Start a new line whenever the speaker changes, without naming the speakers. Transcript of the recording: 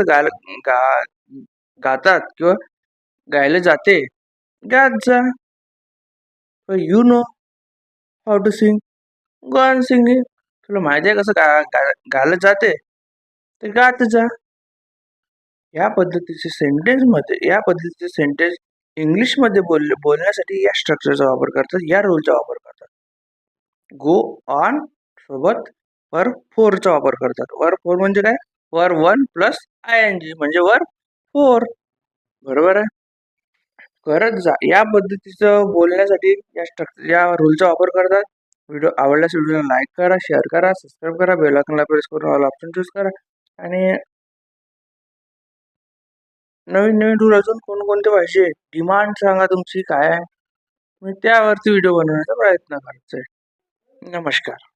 कसं गा गातात किंवा गायलं जाते, गात जा. You know how to sing, go on singing. तुला माहिती आहे कसं गायलं जाते, तर गात जा. या पद्धतीचे सेंटेन्स इंग्लिशमध्ये बोलण्यासाठी या स्ट्रक्चरचा वापर करतात, या रूलचा वापर करतात. गो ऑन सोबत वर्ब फोरचा वापर करतात. वर्ब फोर म्हणजे काय? वर्ब 1 प्लस ING म्हणजे वर्ब 4. बरोबर आहे. करत जा या पद्धतीचं बोलण्यासाठी या रूलचा वापर करतात. व्हिडिओ आवडल्यास व्हिडिओला लाईक करा, शेअर करा, सबस्क्राईब करा, बेल आयकॉनला प्रेस करून ऑल ऑप्शन चूज करा. आणि नवीन रूल अजून कोणकोणते पाहिजे, डिमांड सांगा तुमची काय आहे, मी त्यावरती व्हिडिओ बनवण्याचा प्रयत्न करतोय. नमस्कार.